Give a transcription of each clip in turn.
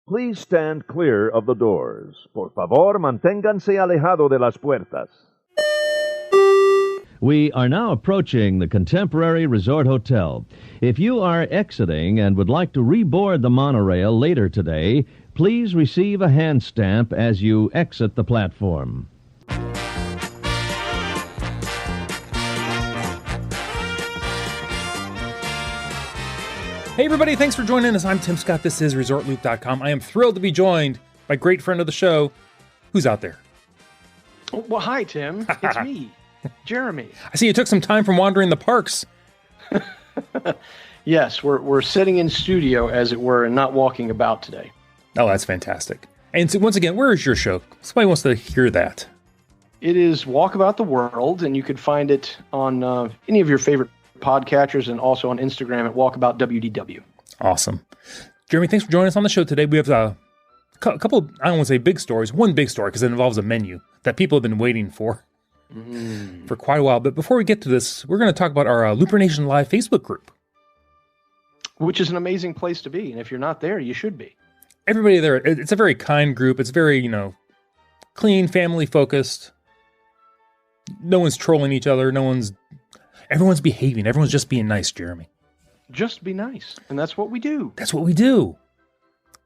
Please stand clear of the doors. Por favor, manténganse alejado de las puertas. We are now approaching the Contemporary Resort Hotel. If you are exiting and would like to reboard the monorail later today, please receive a hand stamp as you exit the platform. Hey everybody, thanks for joining us. I'm Tim Scott. This is ResortLoop.com. I am thrilled to be joined by a great friend of the show. Who's out there? Well, hi, Tim. It's me, Jeremy. I see you took some time from wandering the parks. Yes, we're sitting in studio, as it were, and not walking about today. Oh, that's fantastic. And so once again, where is your show? Somebody wants to hear that. It is Walk About the World, and you can find it on any of your favorite podcatchers and also on Instagram at WalkaboutWDW. Awesome. Jeremy, thanks for joining us on the show today. We have a couple, I don't want to say big stories, one big story because it involves a menu that people have been waiting for quite a while. But before we get to this, we're going to talk about our Looper Nation Live Facebook group. Which is an amazing place to be, and if you're not there, you should be. Everybody there, it's a very kind group. It's very, clean, family-focused. No one's trolling each other. Everyone's behaving. Everyone's just being nice, Jeremy. Just be nice. And that's what we do. That's what we do.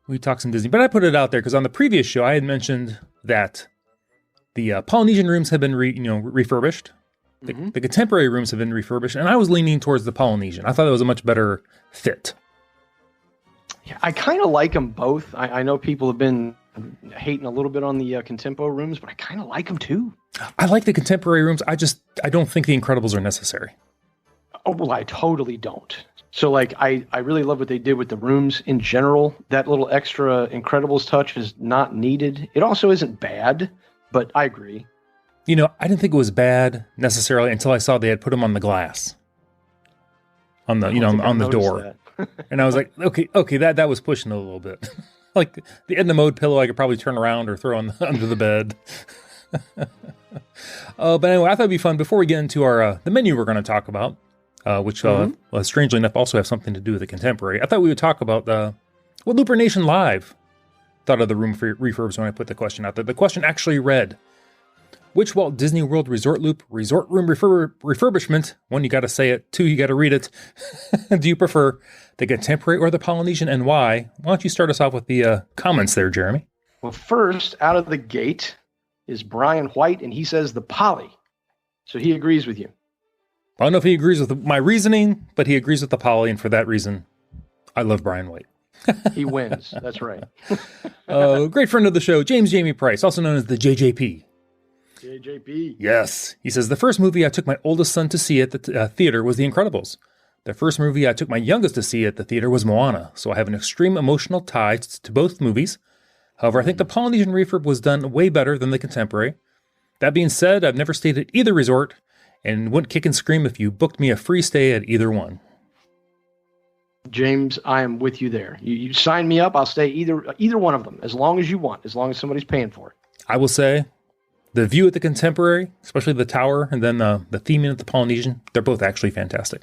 We talk some Disney. But I put it out there because on the previous show, I had mentioned that the Polynesian rooms have been refurbished. The contemporary rooms have been refurbished. And I was leaning towards the Polynesian. I thought it was a much better fit. Yeah, I kind of like them both. I know people have been hating a little bit on the Contempo rooms, but I kind of like them too. I like the contemporary rooms. I don't think the Incredibles are necessary. Oh, well, I totally don't. So, I really love what they did with the rooms in general. That little extra Incredibles touch is not needed. It also isn't bad, but I agree. I didn't think it was bad necessarily until I saw they had put them on the glass. On the, on the door. And I was like, okay, that was pushing it a little bit. Like the Edna Mode pillow I could probably turn around or throw under the bed. But anyway, I thought it'd be fun before we get into our the menu we're going to talk about, which strangely enough also have something to do with the contemporary. I thought we would talk about what Looper Nation Live thought of the room for refurbs when I put the question out there. The question actually read, which Walt Disney World Resort Loop resort room refurbishment, one, you got to say it, two, you got to read it, do you prefer the contemporary or the Polynesian, and why? Why don't you start us off with the comments there, Jeremy? Well, first, out of the gate is Brian White, and he says the Poly. So he agrees with you. I don't know if he agrees with my reasoning, but he agrees with the Poly, and for that reason, I love Brian White. He wins. That's right. Great friend of the show, James Jamie Price, also known as the JJP. JJP. Yes. He says, the first movie I took my oldest son to see at the theater was The Incredibles. The first movie I took my youngest to see at the theater was Moana, so I have an extreme emotional tie to both movies. However, I think the Polynesian refurb was done way better than the contemporary. That being said, I've never stayed at either resort and wouldn't kick and scream if you booked me a free stay at either one. James, I am with you there. You sign me up, I'll stay either one of them, as long as you want, as long as somebody's paying for it. I will say, the view at the contemporary, especially the tower, and then the theming at the Polynesian, they're both actually fantastic.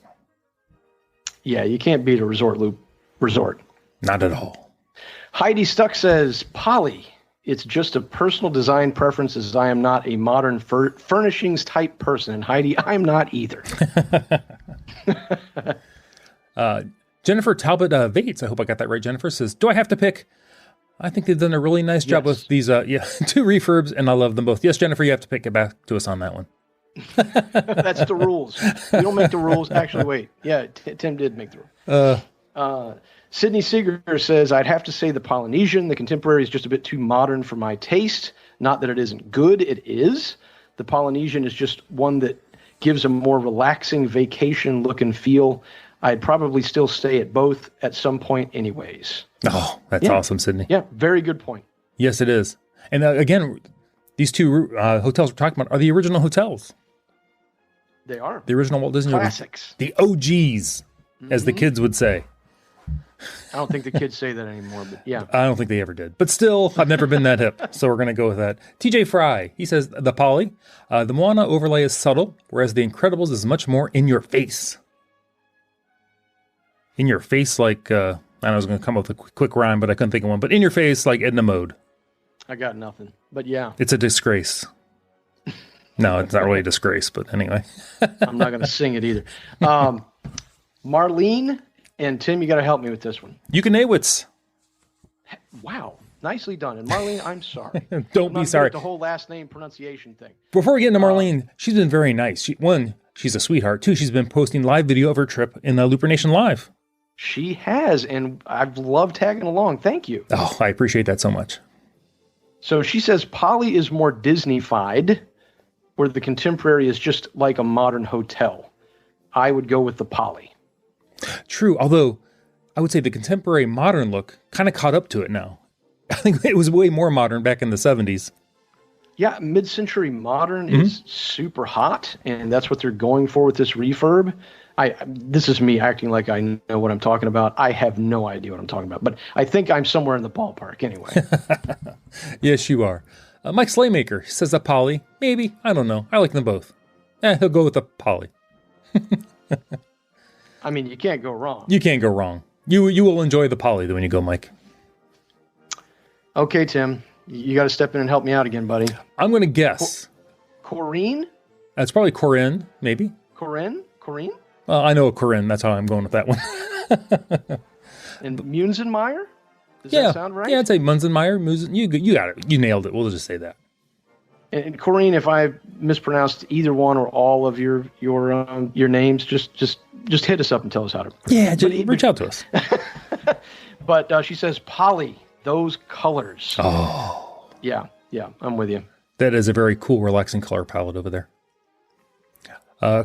Yeah, you can't beat a Resort Loop resort. Not at all. Heidi Stuck says, Poly. It's just a personal design preference, as I am not a modern furnishings type person. And Heidi, I'm not either. Jennifer Talbot Vates, I hope I got that right, Jennifer, says, do I have to pick? I think they've done a really nice job with these two refurbs, and I love them both. Yes, Jennifer, you have to get back to us on that one. That's the rules. You don't make the rules. Actually, wait. Yeah, Tim did make the rules. Sydney Seeger says, I'd have to say the Polynesian. The contemporary is just a bit too modern for my taste. Not that it isn't good. It is. The Polynesian is just one that gives a more relaxing vacation look and feel. I'd probably still stay at both at some point anyways. Oh, that's awesome, Sydney. Yeah, very good point. Yes, it is. And again, these two hotels we're talking about are the original hotels. They are. The original Walt Disney classics. The OGs, as the kids would say. I don't think the kids say that anymore, but yeah. I don't think they ever did. But still, I've never been that hip, so we're going to go with that. TJ Fry, he says, the Poly, the Moana overlay is subtle, whereas the Incredibles is much more in your face. In your face, like I was going to come up with a quick rhyme, but I couldn't think of one. But in your face, like Edna Mode. I got nothing. But yeah. It's a disgrace. No, it's not really a disgrace, but anyway. I'm not going to sing it either. Marlene and Tim, you got to help me with this one. You can Nawitz. Wow. Nicely done. And Marlene, I'm sorry. Don't be sorry. The whole last name pronunciation thing. Before we get into Marlene, she's been very nice. One, she's a sweetheart. Two, she's been posting live video of her trip in Looper Nation Live. She has, and I've loved tagging along. Thank you. Oh, I appreciate that so much. So she says Poly is more Disney-fied, where the Contemporary is just like a modern hotel. I would go with the Poly. True, although I would say the Contemporary modern look kind of caught up to it now. I think it was way more modern back in the 70s. Yeah, mid-century modern is super hot, and that's what they're going for with this refurb. This is me acting like I know what I'm talking about. I have no idea what I'm talking about, but I think I'm somewhere in the ballpark anyway. Yes, you are. Mike Slaymaker says a Poly. Maybe. I don't know. I like them both. He'll go with the Poly. I mean, you can't go wrong. You can't go wrong. You will enjoy the Poly when you go, Mike. Okay, Tim. You got to step in and help me out again, buddy. I'm going to guess. Corinne? That's probably Corinne, maybe. Corinne? Well, I know a Corinne. That's how I'm going with that one. And Munzenmeyer? Does that sound right? Yeah, I'd say Munzenmeyer. You got it. You nailed it. We'll just say that. And Corinne, if I mispronounced either one or all of your names, just hit us up and tell us how to. Yeah, reach out to us. But she says Poly, those colors. Oh. Yeah, I'm with you. That is a very cool, relaxing color palette over there.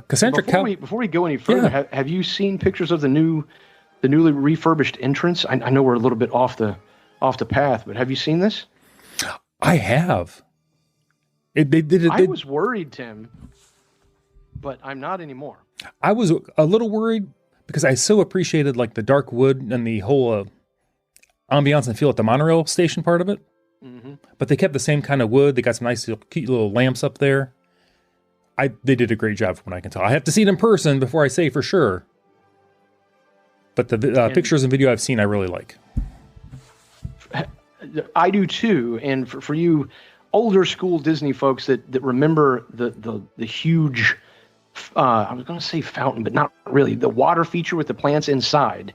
Cassandra, before we go any further, have you seen pictures of the newly refurbished entrance? I know we're a little bit off the path, but have you seen this? I have. I was worried, Tim, but I'm not anymore. I was a little worried because I so appreciated like the dark wood and the whole ambiance and feel at the monorail station part of it. Mm-hmm. But they kept the same kind of wood. They got some nice cute little lamps up there. They did a great job from what I can tell. I have to see it in person before I say for sure. But the pictures and video I've seen, I really like. I do too. And for you older school Disney folks that remember the huge, I was going to say fountain, but not really, the water feature with the plants inside.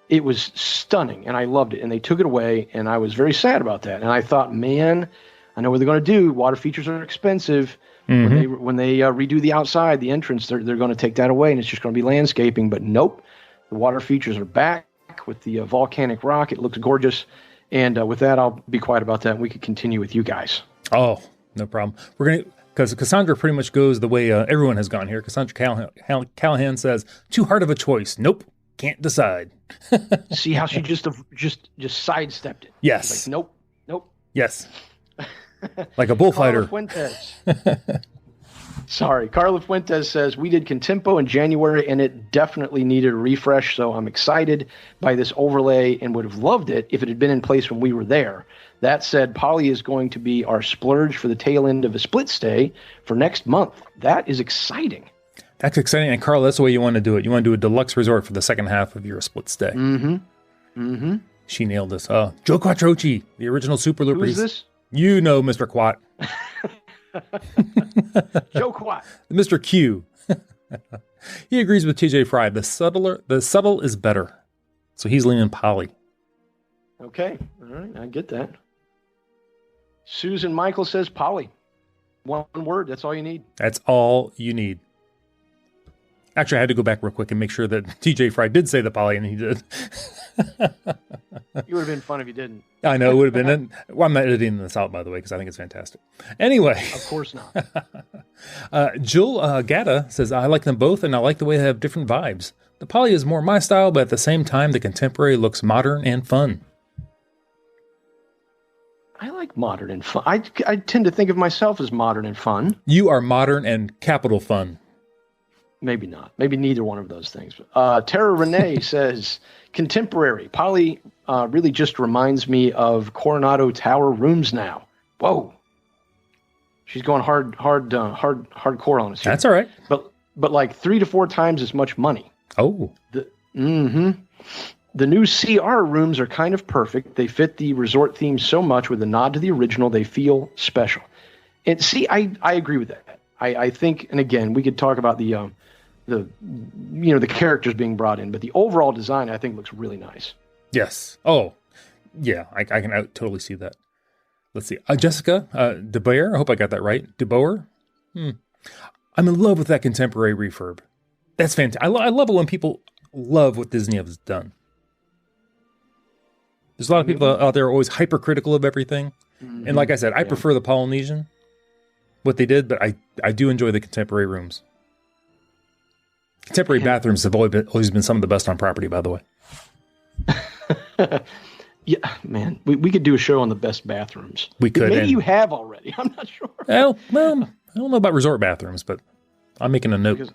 It was stunning and I loved it. And they took it away and I was very sad about that. And I thought, man, I know what they're going to do. Water features are expensive. Mm-hmm. When they redo the outside, the entrance, they're going to take that away, and it's just going to be landscaping. But nope, the water features are back with the volcanic rock. It looks gorgeous. And with that, I'll be quiet about that, and we could continue with you guys. Oh, no problem. Because Cassandra pretty much goes the way everyone has gone here. Cassandra Callahan says, too hard of a choice. Nope, can't decide. See how she just sidestepped it. Yes. Like, nope. Yes. Like a bullfighter. Carla Fuentes says, we did Contempo in January and it definitely needed a refresh, so I'm excited by this overlay and would have loved it if it had been in place when we were there. That said, Poly is going to be our splurge for the tail end of a split stay for next month. That is exciting. That's exciting. And Carla, that's the way you want to do it. You want to do a deluxe resort for the second half of your split stay. Mm-hmm. She nailed this. Joe Quattrochi, the original Super Loopers. Who is this? You know Mr. Quat. Joe Quat. Mr. Q. He agrees with TJ Fry. The subtle is better. So he's leaning Poly. Okay. All right. I get that. Susan Michael says Poly. One word. That's all you need. That's all you need. Actually, I had to go back real quick and make sure that TJ Fry did say the Poly, and he did. You would have been fun if you didn't. I know, it would have been. Well, I'm not editing this out, by the way, because I think it's fantastic. Anyway. Of course not. Jill Gatta says, I like them both, and I like the way they have different vibes. The Poly is more my style, but at the same time, the Contemporary looks modern and fun. I like modern and fun. I tend to think of myself as modern and fun. You are modern and capital fun. Maybe not. Maybe neither one of those things. Tara Renee says, Contemporary. Poly really just reminds me of Coronado Tower rooms now. Whoa. She's going hardcore on us here. That's all right. But like 3 to 4 times as much money. Oh. The new CR rooms are kind of perfect. They fit the resort theme so much with a nod to the original. They feel special. And see, I agree with that. I think, and again, we could talk about the characters being brought in, but the overall design I think looks really nice. Yes. Oh, yeah. I can totally see that. Let's see. Jessica DeBoer. I hope I got that right. DeBoer. I'm in love with that contemporary refurb. That's fantastic. I love it when people love what Disney has done. There's a lot of people out there always hypercritical of everything. Mm-hmm. And like I said, I prefer the Polynesian, what they did, but I do enjoy the contemporary rooms. Contemporary bathrooms have always been some of the best on property, by the way. Yeah, man, we could do a show on the best bathrooms. We could. Maybe you have already. I'm not sure. Well, I don't know about resort bathrooms, but I'm making a note. Because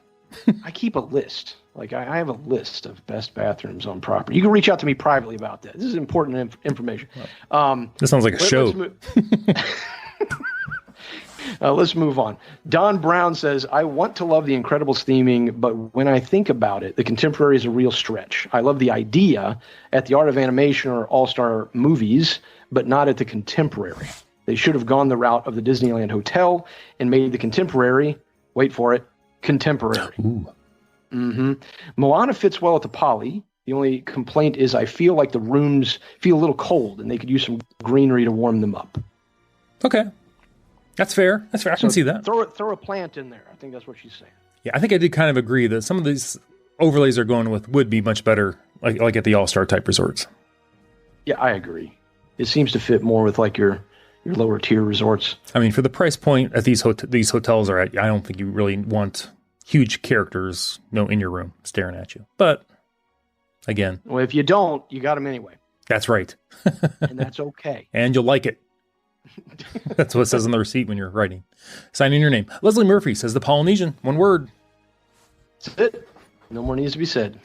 I keep a list. Like I have a list of best bathrooms on property. You can reach out to me privately about that. This is important information. This sounds like a show. Let's move on. Don Brown says, I want to love the Incredibles theming, but when I think about it, the contemporary is a real stretch. I love the idea at the Art of Animation or All-Star Movies, but not at the contemporary. They should have gone the route of the Disneyland Hotel and made the contemporary, wait for it, contemporary. Ooh. Mm-hmm. Moana fits well at the Poly. The only complaint is I feel like the rooms feel a little cold and they could use some greenery to warm them up. Okay. That's fair. I can see that. Throw a plant in there. I think that's what she's saying. Yeah, I think I did kind of agree that some of these overlays they're going with would be much better, like at the All-Star type resorts. Yeah, I agree. It seems to fit more with like your lower tier resorts. I mean, for the price point at these hotels are at, I don't think you really want huge characters, in your room staring at you. But again, well, if you don't, you got them anyway. That's right, and that's okay. And you'll like it. That's what it says on the receipt when you're writing. Sign in your name. Leslie Murphy says the Polynesian. One word. That's it. No more needs to be said.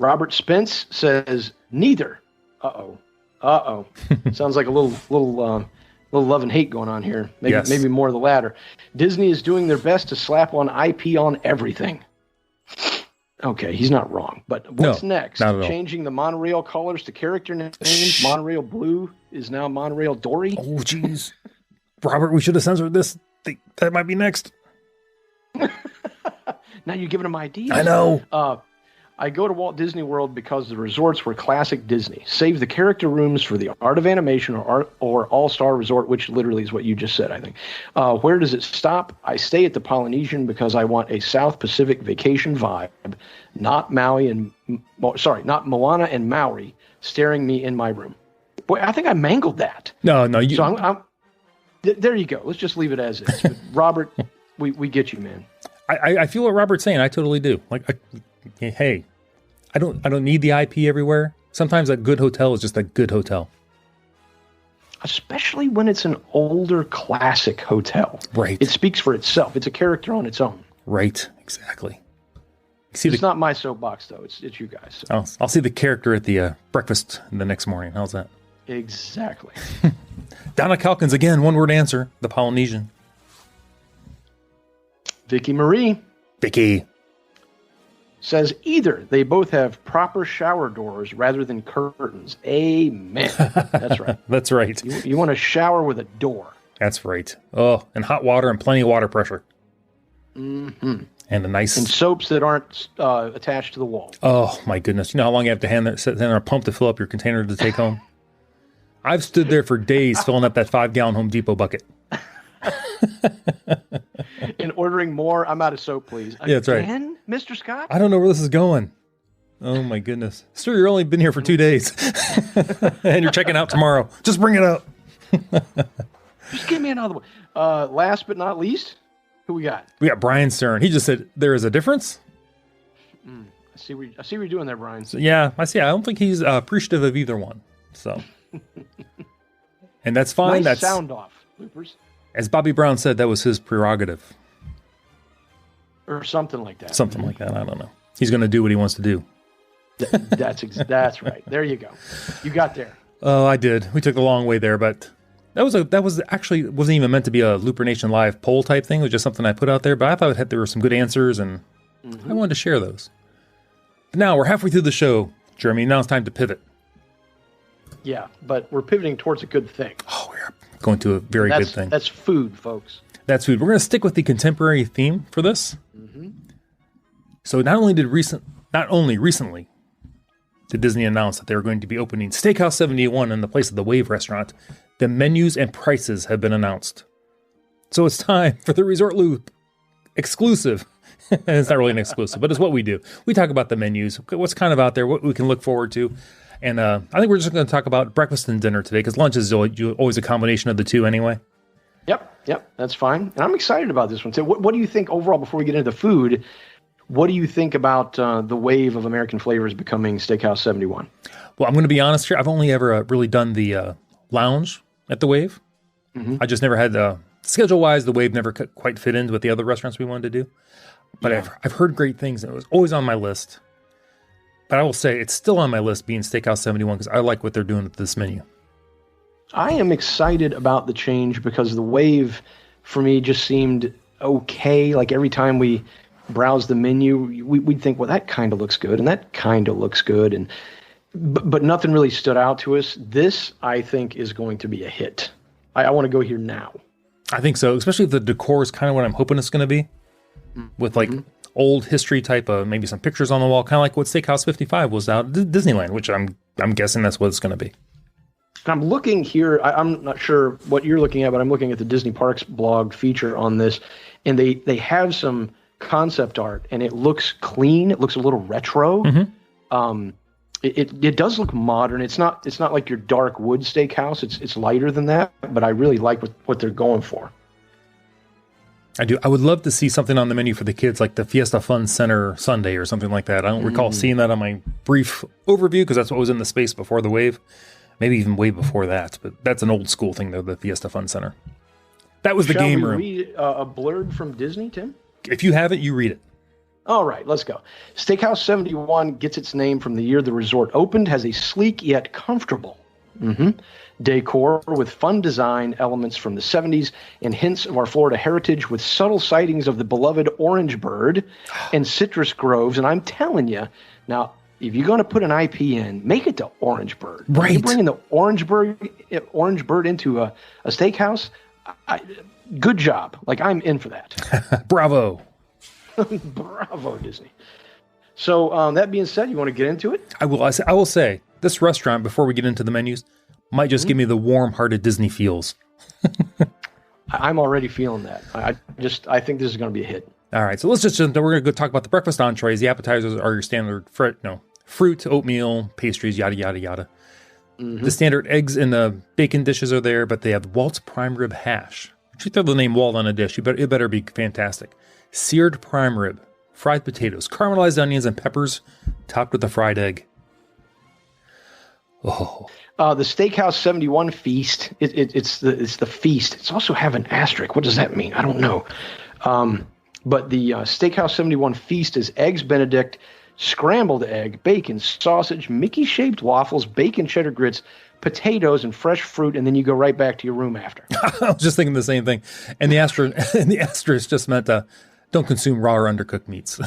Robert Spence says neither. Uh-oh. Sounds like a little love and hate going on here. Maybe more of the latter. Disney is doing their best to slap on IP on everything. Okay, he's not wrong. But what's next? Not at all. Changing the monorail colors to character names. Monorail Blue is now Monorail Dory. Oh, jeez. Robert, we should have censored this. That might be next. Now you're giving them ideas. I know. I go to Walt Disney World because the resorts were classic Disney. Save the character rooms for the Art of Animation or All-Star Resort, which literally is what you just said, I think. Where does it stop? I stay at the Polynesian because I want a South Pacific vacation vibe, not Moana and Maui staring me in my room. Boy, I think I mangled that. No. So there you go. Let's just leave it as is. But Robert, we get you, man. I feel what Robert's saying. I totally do. Hey, I don't need the IP everywhere. Sometimes a good hotel is just a good hotel. Especially when it's an older classic hotel. Right. It speaks for itself. It's a character on its own. Right. Exactly. It's not my soapbox, though. It's you guys. So. I'll see the character at the breakfast the next morning. How's that? Exactly. Donna Calkins, again, one-word answer. The Polynesian. Vicky Marie. Vicky. Says either they both have proper shower doors rather than curtains. Amen. That's right. That's right. You want to shower with a door. That's right. Oh, and hot water and plenty of water pressure. Mm-hmm. And And soaps that aren't attached to the wall. Oh, my goodness. You know how long you have to sit there and a pump to fill up your container to take home? I've stood there for days filling up that 5-gallon Home Depot bucket. And ordering more. I'm out of soap, please. Yeah, that's right. Again, Mr. Scott? I don't know where this is going. Oh, my goodness. Sir, you've only been here for 2 days. And you're checking out tomorrow. Just bring it up. Just give me another one. Last but not least, who we got? We got Brian Stern. He just said, there is a difference? I see what you're doing there, Brian. So, yeah, I see. I don't think he's appreciative of either one. So, and that's fine. Nice That's sound off, Loopers. As Bobby Brown said, that was his prerogative. Or something like that. Something like that. I don't know. He's going to do what he wants to do. That's right. There you go. You got there. Oh, I did. We took the long way there, but that was actually wasn't even meant to be a Looper Nation Live poll type thing. It was just something I put out there, but I thought there were some good answers, and I wanted to share those. But now we're halfway through the show. Jeremy, now it's time to pivot. Yeah, but we're pivoting towards a good thing. Oh, we're going to a very good thing. That's food, folks. That's food. We're going to stick with the contemporary theme for this. Mm-hmm. So not only recently did Disney announce that they were going to be opening Steakhouse 71 in the place of the Wave restaurant, the menus and prices have been announced. So it's time for the Resort Loop exclusive. It's not really an exclusive, but it's what we do. We talk about the menus, what's kind of out there, what we can look forward to. And I think we're just going to talk about breakfast and dinner today, because lunch is always a combination of the two anyway. Yep, that's fine. And I'm excited about this one too. What do you think overall, before we get into the food, what do you think about the wave of American flavors becoming Steakhouse 71? Well, I'm going to be honest here. I've only ever really done the lounge at the Wave. Mm-hmm. I just never had schedule-wise, the Wave never quite fit in with the other restaurants we wanted to do. But yeah. I've heard great things, and it was always on my list. But I will say it's still on my list being Steakhouse 71 because I like what they're doing with this menu. I am excited about the change because the Wave, for me, just seemed okay. Like every time we browse the menu, we'd think, well, that kind of looks good, and that kind of looks good, but nothing really stood out to us. This, I think, is going to be a hit. I want to go here now. I think so, especially if the decor is kind of what I'm hoping it's going to be, with like old history type of maybe some pictures on the wall, kind of like what Steakhouse 55 was out at Disneyland, which I'm guessing that's what it's going to be. I'm looking here. I'm not sure what you're looking at, but I'm looking at the Disney Parks blog feature on this, and they have some concept art, and it looks clean. It looks a little retro. Mm-hmm. It does look modern. It's not like your dark wood steakhouse. It's lighter than that, but I really like what they're going for. I do. I would love to see something on the menu for the kids, like the Fiesta Fun Center Sundae or something like that. I don't recall seeing that on my brief overview because that's what was in the space before the Wave. Maybe even way before that, but that's an old school thing, though, the Fiesta Fun Center. That was the game room. Shall we read a blurb from Disney, Tim? If you have it, you read it. All right, let's go. Steakhouse 71 gets its name from the year the resort opened, has a sleek yet comfortable decor with fun design elements from the 70s and hints of our Florida heritage with subtle sightings of the beloved orange bird and citrus groves. And I'm telling you, now, if you're going to put an IP in, make it the orange bird. Right. You're bringing the orange bird into a steakhouse. Good job. Like, I'm in for that. Bravo. Bravo, Disney. So that being said, you want to get into it? I will say, this restaurant, before we get into the menus, might just give me the warm-hearted Disney feels. I'm already feeling that. I think this is going to be a hit. All right, so we're going to go talk about the breakfast entrees. The appetizers are your standard fruit, oatmeal, pastries, yada, yada, yada. Mm-hmm. The standard eggs and the bacon dishes are there, but they have Walt's prime rib hash. If you throw the name Walt on a dish, it better be fantastic. Seared prime rib, fried potatoes, caramelized onions, and peppers, topped with a fried egg. Oh. The Steakhouse 71 feast, it's the feast. It's also have an asterisk. What does that mean? I don't know. But the Steakhouse 71 feast is eggs Benedict, scrambled egg, bacon, sausage, Mickey-shaped waffles, bacon cheddar grits, potatoes, and fresh fruit, and then you go right back to your room after. I was just thinking the same thing. And the asterisk just meant don't consume raw or undercooked meats.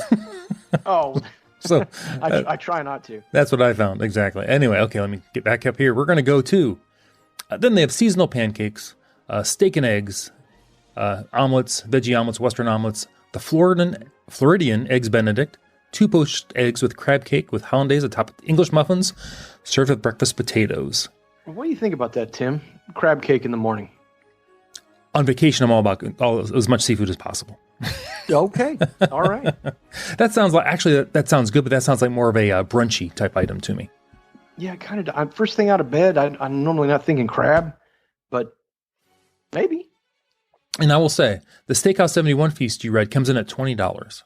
Oh, so I try not to. That's what I found, exactly. Anyway, okay, let me get back up here. We're going to go to, then they have seasonal pancakes, steak and eggs, omelets, veggie omelets, Western omelets, the Floridian eggs Benedict, 2 poached eggs with crab cake with hollandaise atop English muffins, served with breakfast potatoes. What do you think about that, Tim? Crab cake in the morning. On vacation, I'm all about as much seafood as possible. Okay, all right. That sounds like, actually, that sounds good, but that sounds like more of a brunchy type item to me. Yeah, kind of. First thing out of bed, I'm normally not thinking crab, but maybe. And I will say, the Steakhouse 71 feast you read comes in at $20.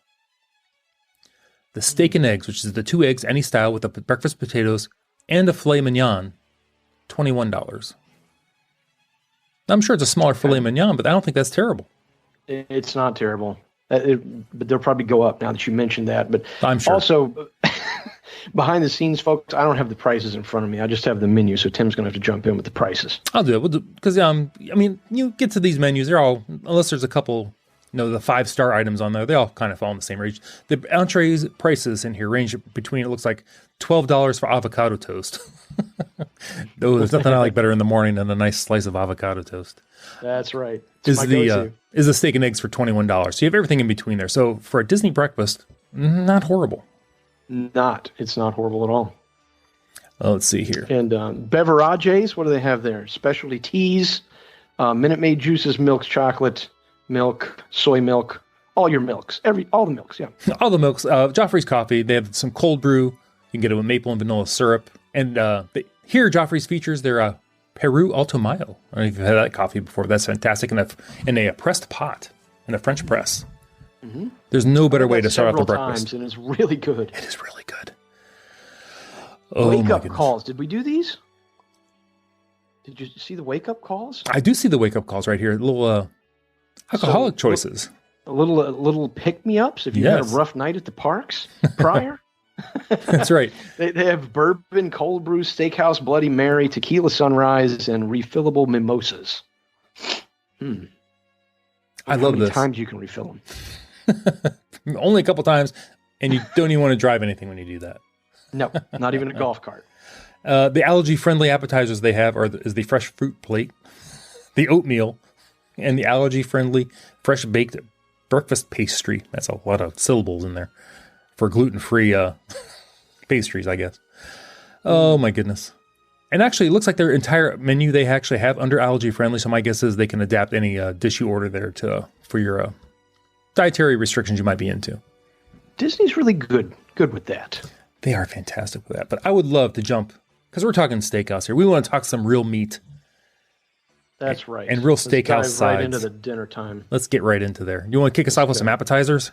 The steak and eggs, which is the 2 eggs, any style, with the breakfast potatoes and a filet mignon, $21. I'm sure it's a smaller filet mignon, but I don't think that's terrible. It's not terrible. But they'll probably go up now that you mentioned that. But I'm sure. Also, behind the scenes, folks, I don't have the prices in front of me. I just have the menu, so Tim's going to have to jump in with the prices. I'll do it. Because, I mean, you get to these menus, they're all, unless there's a couple the 5-star items on there, they all kind of fall in the same range. The entrees prices in here range between, it looks like, $12 for avocado toast. Though there's nothing I like better in the morning than a nice slice of avocado toast. That's right. Is the steak and eggs for $21. So you have everything in between there. So for a Disney breakfast, not horrible. It's not horrible at all. Oh, let's see here. And beverages, what do they have there? Specialty teas, Minute Maid juices, milks, chocolate, milk, soy milk, all your milks, all the milks, yeah. All the milks. Joffrey's coffee, they have some cold brew. You can get it with maple and vanilla syrup. And here, Joffrey's features their Peru Alto Mayo. I don't know if you've had that coffee before. That's fantastic. In a pressed pot, in a French press. Mm-hmm. There's no better way to start off the breakfast. And it's really good. It is really good. Wake up calls. Did we do these? Did you see the wake up calls? I do see the wake up calls right here. Little alcoholic choices. A little pick me ups if you had a rough night at the parks prior. That's right. They have bourbon, cold brew, Steakhouse, Bloody Mary, tequila sunrise, and refillable mimosas. I love this. How many times you can refill them? Only a couple times, and you don't even want to drive anything when you do that. No, not even a golf cart. The allergy-friendly appetizers they have is the fresh fruit plate, the oatmeal, and the allergy-friendly fresh baked breakfast pastry. That's a lot of syllables in there for gluten-free pastries, I guess. Oh, my goodness. And actually, it looks like their entire menu they actually have under allergy-friendly, so my guess is they can adapt any dish you order there for your dietary restrictions you might be into. Disney's really good with that. They are fantastic with that. But I would love to jump, because we're talking steakhouse here. We want to talk some real meat. That's right. And real steakhouse sides. Right into the dinner time. Let's get right into there. You want to kick us off with some appetizers?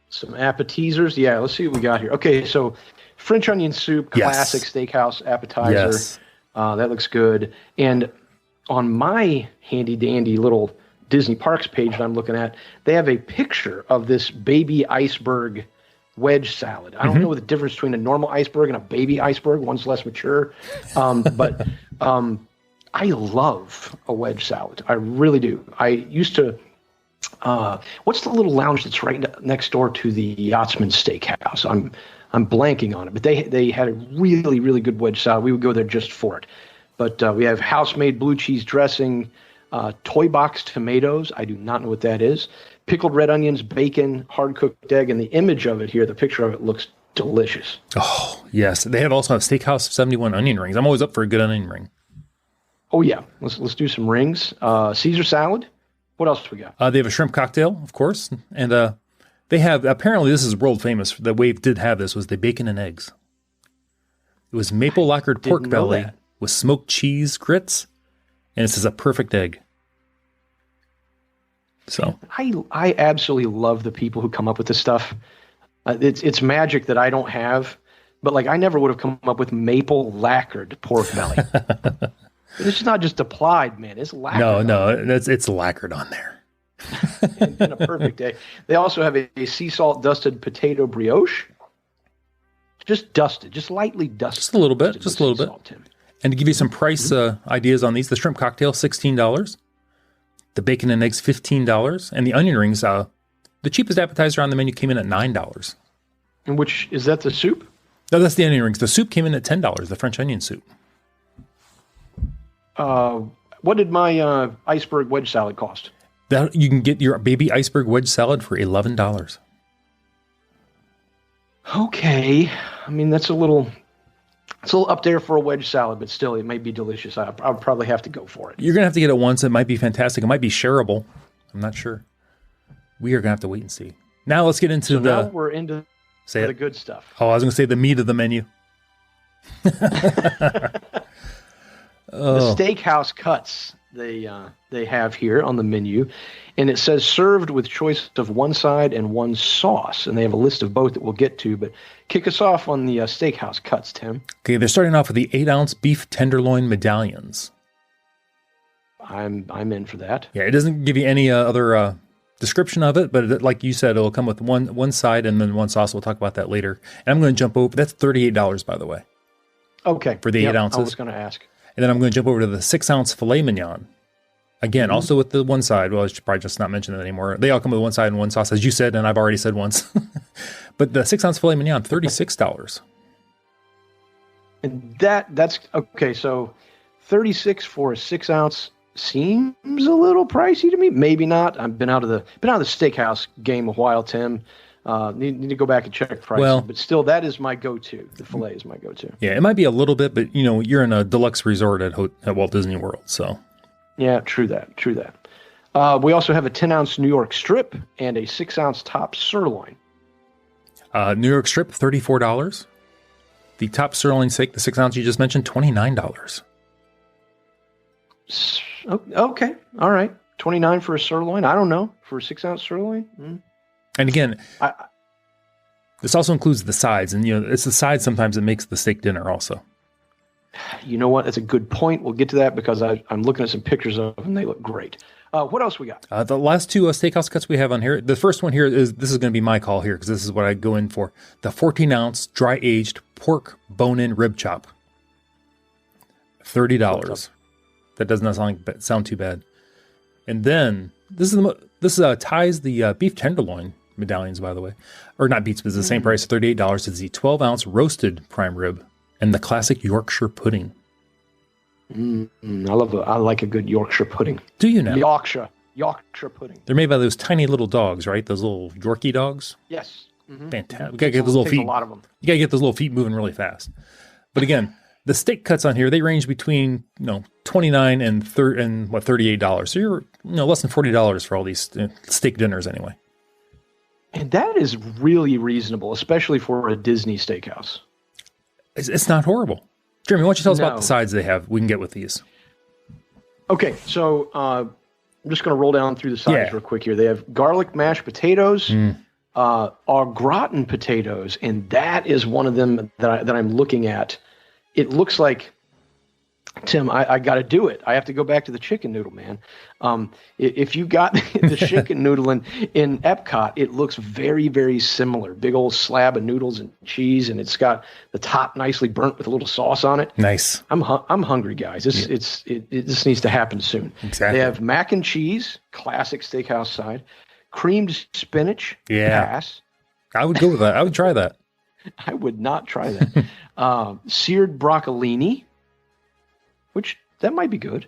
Some appetizers? Yeah, let's see what we got here. Okay, so French onion soup, classic steakhouse appetizer. Yes. That looks good. And on my handy-dandy little Disney Parks page that I'm looking at, they have a picture of this baby iceberg wedge salad. I don't know the difference between a normal iceberg and a baby iceberg. One's less mature. But I love a wedge salad. I really do. I used to what's the little lounge that's right next door to the Yachtsman Steakhouse? I'm blanking on it, but they had a really, really good wedge salad. We would go there just for it. But we have house-made blue cheese dressing, toy box tomatoes. I do not know what that is. Pickled red onions, bacon, hard-cooked egg, and the image of it here, the picture of it looks delicious. Oh, yes. They also have Steakhouse 71 onion rings. I'm always up for a good onion ring. Oh, yeah. Let's do some rings. Caesar salad. What else do we got? They have a shrimp cocktail, of course. And they have, apparently this is world famous. The Wave did have this, was the bacon and eggs. It was maple lacquered pork belly with smoked cheese grits. And it says a perfect egg. So I absolutely love the people who come up with this stuff. It's magic that I don't have, but like I never would have come up with maple lacquered pork belly. It's not just applied, man. It's lacquered. No, it's lacquered on there. and a perfect egg. They also have a sea salt dusted potato brioche. Just dusted, just lightly dusted. Just a little bit, And to give you some price ideas on these, the shrimp cocktail, $16. The bacon and eggs, $15. And the onion rings, the cheapest appetizer on the menu came in at $9. And which, is that the soup? No, that's the onion rings. The soup came in at $10, the French onion soup. What did my iceberg wedge salad cost? That you can get your baby iceberg wedge salad for $11. Okay. I mean, it's a little up there for a wedge salad, but still, it might be delicious. I'll probably have to go for it. You're going to have to get it once. It might be fantastic. It might be shareable. I'm not sure. We are going to have to wait and see. Now let's get into now we're into the good stuff. Oh, I was going to say the meat of the menu. The steakhouse cuts they have here on the menu, and it says served with choice of one side and one sauce, and they have a list of both that we'll get to. But kick us off on the steakhouse cuts, Tim. Okay, they're starting off with the 8-ounce beef tenderloin medallions. I'm in for that. Yeah, it doesn't give you any other description of it, but like you said, it'll come with one side and then one sauce. We'll talk about that later. And I'm going to jump over. That's $38, by the way. Okay. For the 8 ounces. I was going to ask. And then I'm going to jump over to the 6-ounce filet mignon. Again, also with the one side. Well, I should probably just not mention that anymore. They all come with one side and one sauce, as you said, and I've already said once. But the 6-ounce filet mignon, $36. And that's okay. So 36 for a 6-ounce seems a little pricey to me. Maybe not. I've been out of the steakhouse game a while, Tim. Need to go back and check prices. But still, that is my go-to. The filet is my go-to. Yeah, it might be a little bit, but you're in a deluxe resort at Walt Disney World, so. Yeah, true that. We also have a 10-ounce New York strip and a 6-ounce top sirloin. New York strip, $34. The top sirloin steak, the 6-ounce you just mentioned, $29. Okay, all right. $29 for a sirloin. I don't know, for a 6-ounce sirloin. And again, this also includes the sides, and it's the sides sometimes that makes the steak dinner also. You know what? That's a good point. We'll get to that because I'm looking at some pictures of them. They look great. What else we got? The last two steakhouse cuts we have on here. The first one here this is going to be my call here because this is what I go in for. The 14-ounce dry-aged pork bone-in rib chop. $30. That does not sound too bad. And then this ties the beef tenderloin medallions, by the way, or not beats, but it's the same price, $38. It's the 12-ounce roasted prime rib and the classic Yorkshire pudding. I like a good Yorkshire pudding. Do you now? Yorkshire pudding. They're made by those tiny little dogs, right? Those little Yorkie dogs. Yes. Mm-hmm. Fantastic. You gotta get those little feet. A lot of them. You gotta get those little feet moving really fast. But again, the steak cuts on here, they range between $29 and $38. So you're less than $40 for all these steak dinners anyway. And that is really reasonable, especially for a Disney steakhouse. It's not horrible. Jeremy, why don't you tell us about the sides they have we can get with these? Okay, so I'm just going to roll down through the sides real quick here. They have garlic mashed potatoes, au gratin potatoes, and that is one of them that I'm looking at. It looks like, Tim, I got to do it. I have to go back to the chicken noodle, man. If you got the chicken noodle in Epcot, it looks very, very similar. Big old slab of noodles and cheese, and it's got the top nicely burnt with a little sauce on it. Nice. I'm hungry, guys. This needs to happen soon. Exactly. They have mac and cheese, classic steakhouse side, creamed spinach, pass. I would go with that. I would try that. I would not try that. Seared broccolini, which that might be good.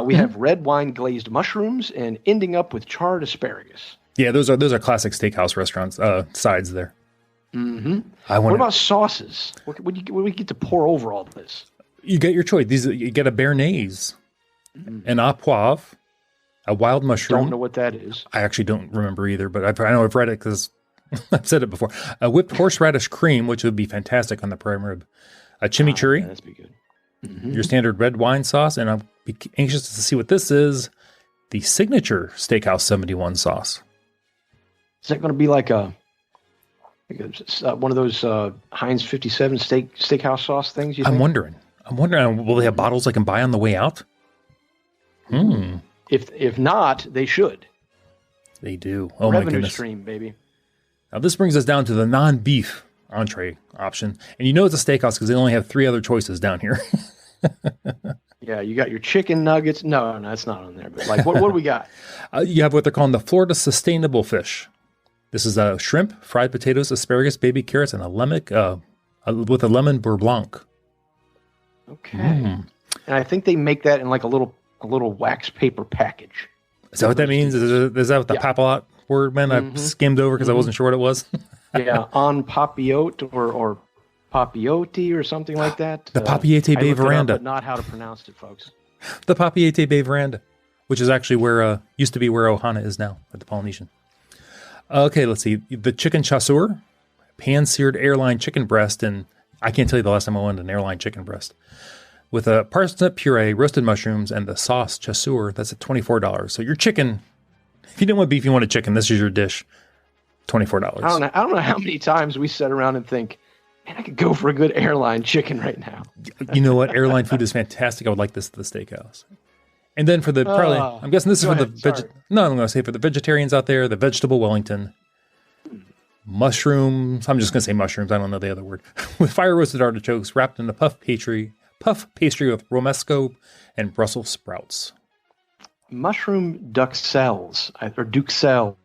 We have red wine glazed mushrooms and ending up with charred asparagus. Yeah, those are classic steakhouse restaurants sides there. Mm-hmm. What about sauces? What do we get to pour over all this? You get your choice. You get a béarnaise, an au poivre, a wild mushroom. Don't know what that is. I actually don't remember either, but I know I've read it because I've said it before. A whipped horseradish cream, which would be fantastic on the prime rib. A chimichurri. Yeah, that'd be good. Mm-hmm. Your standard red wine sauce, and I'm anxious to see what this is. The signature Steakhouse 71 sauce. Is that going to be like one of those Heinz 57 steakhouse sauce things? I'm wondering. Will they have bottles I can buy on the way out? If not, they should. They do. Oh Revenue my goodness! Stream, baby. Now this brings us down to the non-beef entree option, and it's a steakhouse because they only have 3 other choices down here. Yeah, you got your chicken nuggets. No, that's not on there. But what do we got? You have what they're calling the Florida Sustainable Fish. This is shrimp, fried potatoes, asparagus, baby carrots, and a lemon with a lemon beurre blanc. Okay, and I think they make that in like a little wax paper package. Is that what that means? Is that what the papillote word meant? I skimmed over because I wasn't sure what it was. Yeah, on papillote or papiotti or something like that. The Papiete Bay Veranda. But not how to pronounce it, folks. The Papiete Bay Veranda, which is actually where used to be where Ohana is now at the Polynesian. Okay, let's see. The chicken chasseur, pan-seared airline chicken breast, and I can't tell you the last time I wanted an airline chicken breast. With a parsnip puree, roasted mushrooms, and the sauce chasseur, that's at $24. So your chicken, if you didn't want beef, you wanted chicken, this is your dish. $24. I don't know how many times we sit around and think, man, I could go for a good airline chicken right now. You know what? Airline food is fantastic. I would like this at the steakhouse. And then for I'm guessing this is for I'm going to say for the vegetarians out there, the vegetable Wellington. Mushrooms. I'm just going to say mushrooms. I don't know the other word. With fire roasted artichokes wrapped in a puff pastry with romesco and Brussels sprouts. mushroom duxelles, or duxelles.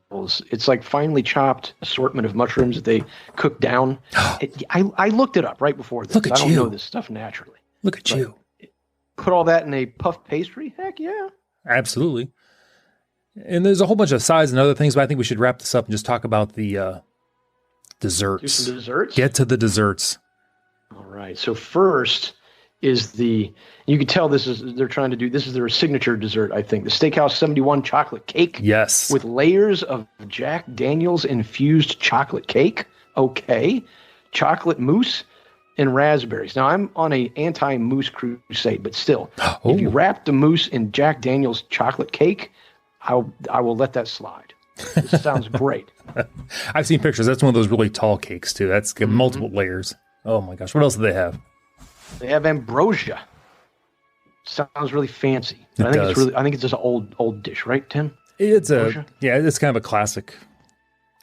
It's like finely chopped assortment of mushrooms that they cook down. I looked it up right before this. Look at I don't you. know this stuff naturally. Look at you. Put all that in a puff pastry? Heck yeah. Absolutely. And there's a whole bunch of sides and other things, but I think we should wrap this up and just talk about the desserts. Do some desserts? Get to the desserts. All right. So first is you can tell this is their signature dessert, I think. The Steakhouse 71 chocolate cake. Yes. With layers of Jack Daniel's infused chocolate cake. Okay. Chocolate mousse and raspberries. Now, I'm on an anti-mousse crusade, but still, if you wrap the mousse in Jack Daniel's chocolate cake, I will let that slide. This sounds great. I've seen pictures. That's one of those really tall cakes, too. That's got multiple layers. Oh, my gosh. What else do they have? They have ambrosia. Sounds really fancy. I think it's just an old dish, right, Tim? It's it's kind of a classic.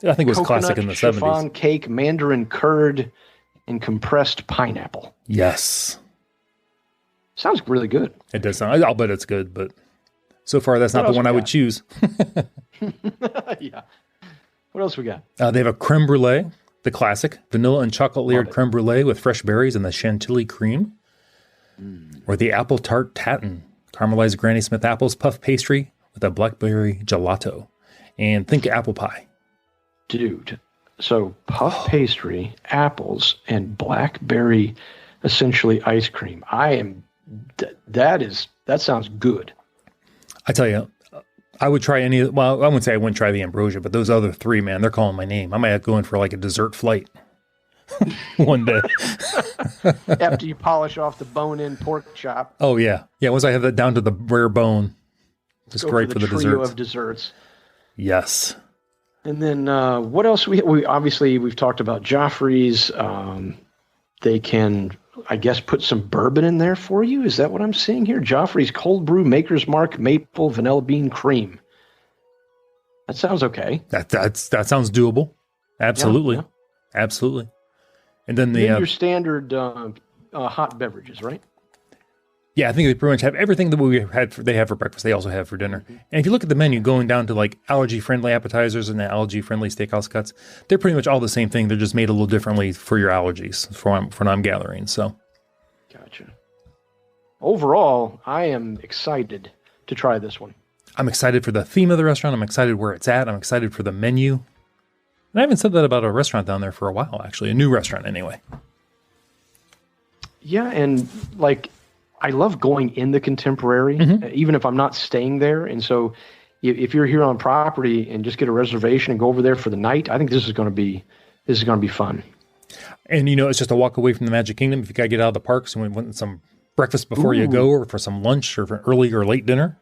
I think it was classic in the 70s. Chiffon cake, mandarin curd, and compressed pineapple. Yes. Sounds really good. It does sound. I'll bet it's good, but so far that's not the one I would choose. Yeah. What else we got? They have a creme brulee, the classic, vanilla and chocolate layered creme brulee with fresh berries and the chantilly cream. Or the apple tart tatin, caramelized Granny Smith apples, puff pastry with a blackberry gelato. And think apple pie. Dude, so puff pastry, apples, and blackberry, essentially ice cream. That sounds good. I tell you, I would try I wouldn't say I wouldn't try the ambrosia, but those other three, man, they're calling my name. I might have to go in for like a dessert flight one day. After you polish off the bone-in pork chop. Oh, yeah. Yeah, once I have that down to the rare bone, it's great for the trio of desserts. Yes. And then what else? We've talked about Joffrey's. They can, I guess, put some bourbon in there for you. Is that what I'm seeing here? Joffrey's Cold Brew Maker's Mark Maple Vanilla Bean Cream. That sounds okay. That sounds doable. Absolutely. Yeah. Absolutely. And then your standard hot beverages, right? Yeah, I think they pretty much have everything that they have for breakfast. They also have for dinner. Mm-hmm. And if you look at the menu, going down to like allergy-friendly appetizers and the allergy-friendly steakhouse cuts, they're pretty much all the same thing. They're just made a little differently for your allergies, from what I'm gathering. So, gotcha. Overall, I am excited to try this one. I'm excited for the theme of the restaurant. I'm excited where it's at. I'm excited for the menu. And I haven't said that about a restaurant down there for a while, actually. A new restaurant, anyway. Yeah, and like, I love going in the Contemporary, even if I'm not staying there. And so if you're here on property and just get a reservation and go over there for the night, I think this is going to be fun. And, it's just a walk away from the Magic Kingdom. If you got to get out of the parks and want some breakfast before you go, or for some lunch, or for early or late dinner.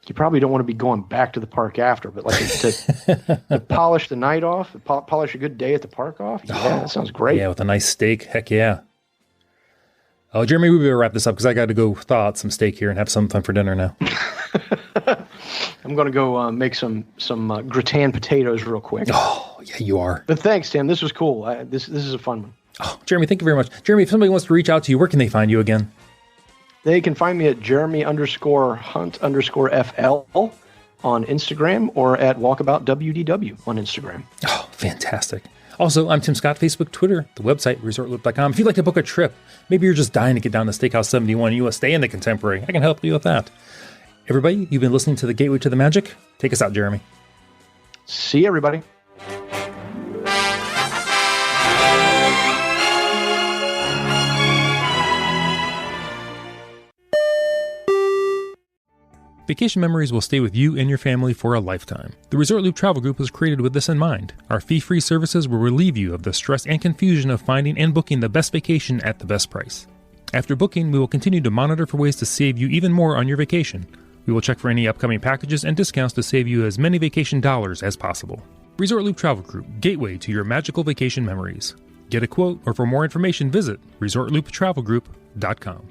You probably don't want to be going back to the park after, but like to polish the night off, polish a good day at the park off. Yeah, that sounds great. Yeah, with a nice steak. Heck yeah. Oh, Jeremy, we better wrap this up because I got to go thaw out some steak here and have some fun for dinner now. I'm going to go make some gratin potatoes real quick. Oh, yeah, you are. But thanks, Tim. This was cool. This is a fun one. Oh, Jeremy, thank you very much. Jeremy, if somebody wants to reach out to you, where can they find you again? They can find me at Jeremy_Hunt_FL on Instagram, or at WalkaboutWDW on Instagram. Oh, fantastic. Also, I'm Tim Scott, Facebook, Twitter, the website, ResortLoop.com. If you'd like to book a trip, maybe you're just dying to get down to Steakhouse 71 and you want to stay in the Contemporary, I can help you with that. Everybody, you've been listening to The Gateway to the Magic. Take us out, Jeremy. See you, everybody. Vacation memories will stay with you and your family for a lifetime. The Resort Loop Travel Group was created with this in mind. Our fee-free services will relieve you of the stress and confusion of finding and booking the best vacation at the best price. After booking, we will continue to monitor for ways to save you even more on your vacation. We will check for any upcoming packages and discounts to save you as many vacation dollars as possible. Resort Loop Travel Group, gateway to your magical vacation memories. Get a quote, or for more information, visit ResortLoop.com.